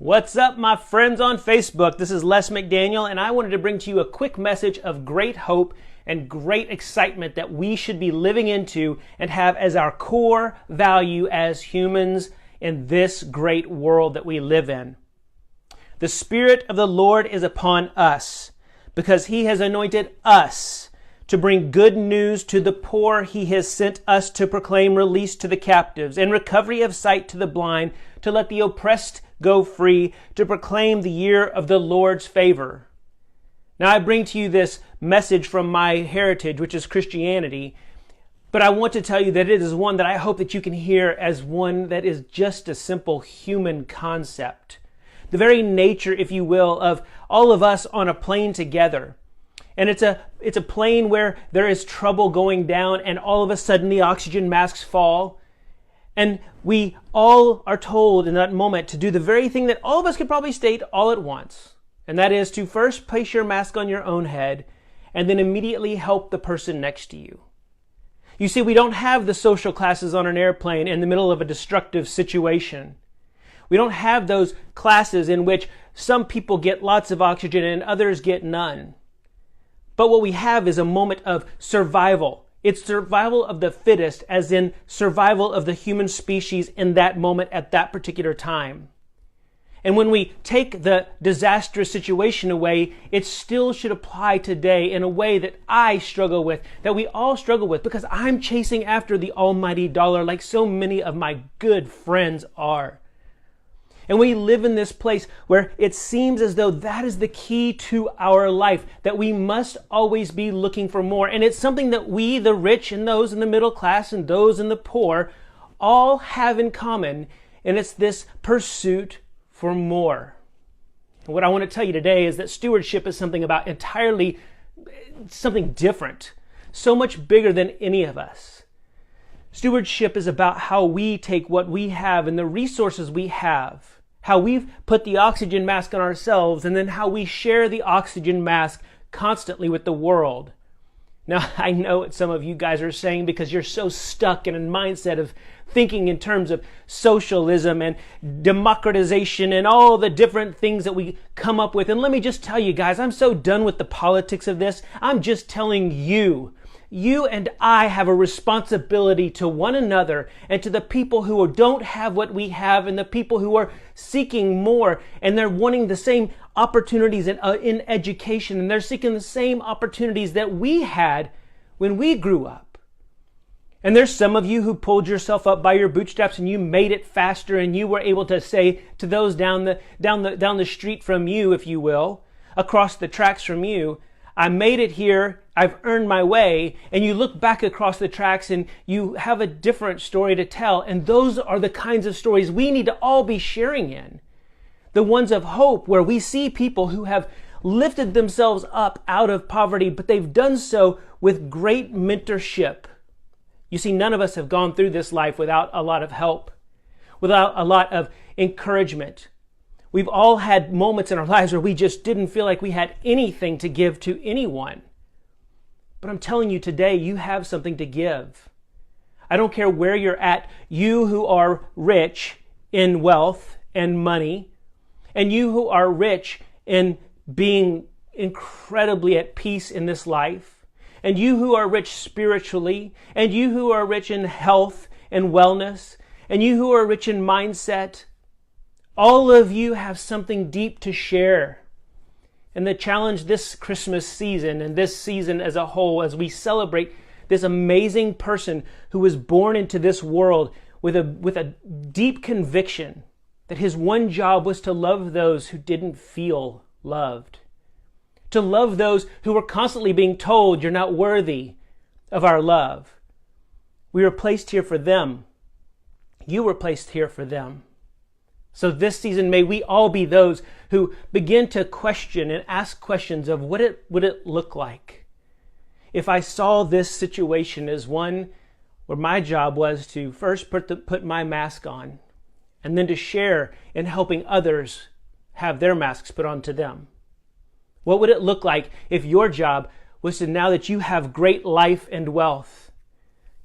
What's up, my friends on Facebook? This is Les McDaniel, and I wanted to bring to you a quick message of great hope and great excitement that we should be living into and have as our core value as humans in this great world that we live in. The Spirit of the Lord is upon us because He has anointed us to bring good news to the poor. He has sent us to proclaim release to the captives and recovery of sight to the blind, to let the oppressed go free, to proclaim the year of the Lord's favor. Now, I bring to you this message from my heritage, which is Christianity, but I want to tell you that it is one that I hope that you can hear as one that is just a simple human concept. The very nature, if you will, of all of us on a plane together. And it's a plane where there is trouble going down, and all of a sudden the oxygen masks fall. And we all are told in that moment to do the very thing that all of us could probably state all at once. And that is to first place your mask on your own head and then immediately help the person next to you. You see, we don't have the social classes on an airplane in the middle of a destructive situation. We don't have those classes in which some people get lots of oxygen and others get none. But what we have is a moment of survival. It's survival of the fittest, as in survival of the human species in that moment at that particular time. And when we take the disastrous situation away, it still should apply today in a way that I struggle with, that we all struggle with, because I'm chasing after the almighty dollar like so many of my good friends are. And we live in this place where it seems as though that is the key to our life, that we must always be looking for more. And it's something that we, the rich and those in the middle class and those in the poor, all have in common. And it's this pursuit for more. And what I want to tell you today is that stewardship is something about entirely something different, so much bigger than any of us. Stewardship is about how we take what we have and the resources we have, how we've put the oxygen mask on ourselves, and then how we share the oxygen mask constantly with the world. Now, I know what some of you guys are saying because you're so stuck in a mindset of thinking in terms of socialism and democratization and all the different things that we come up with. And let me just tell you guys, I'm so done with the politics of this. I'm just telling you. You and I have a responsibility to one another and to the people who don't have what we have and the people who are seeking more and they're wanting the same opportunities in education and they're seeking the same opportunities that we had when we grew up. And there's some of you who pulled yourself up by your bootstraps and you made it faster and you were able to say to those down the street from you, if you will, across the tracks from you, I made it here, I've earned my way, and you look back across the tracks and you have a different story to tell. And those are the kinds of stories we need to all be sharing in. The ones of hope, where we see people who have lifted themselves up out of poverty, but they've done so with great mentorship. You see, none of us have gone through this life without a lot of help, without a lot of encouragement. We've all had moments in our lives where we just didn't feel like we had anything to give to anyone. But I'm telling you today, you have something to give. I don't care where you're at, you who are rich in wealth and money, and you who are rich in being incredibly at peace in this life, and you who are rich spiritually, and you who are rich in health and wellness, and you who are rich in mindset. All of you have something deep to share. And the challenge this Christmas season and this season as a whole, as we celebrate this amazing person who was born into this world with a deep conviction that his one job was to love those who didn't feel loved. To love those who were constantly being told, you're not worthy of our love. We were placed here for them. You were placed here for them. So this season, may we all be those who begin to question and ask questions of what would it look like if I saw this situation as one where my job was to first put my mask on and then to share in helping others have their masks put onto them. What would it look like if your job was to, now that you have great life and wealth,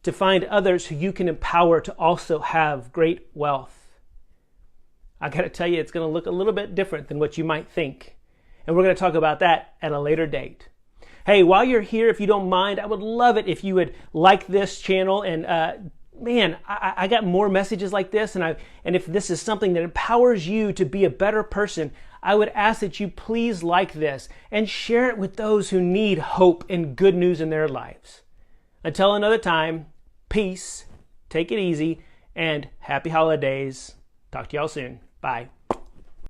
to find others who you can empower to also have great wealth? I got to tell you, it's going to look a little bit different than what you might think. And we're going to talk about that at a later date. Hey, while you're here, if you don't mind, I would love it if you would like this channel. And man, I got more messages like this. And if this is something that empowers you to be a better person, I would ask that you please like this and share it with those who need hope and good news in their lives. Until another time, peace, take it easy, and happy holidays. Talk to y'all soon. Bye.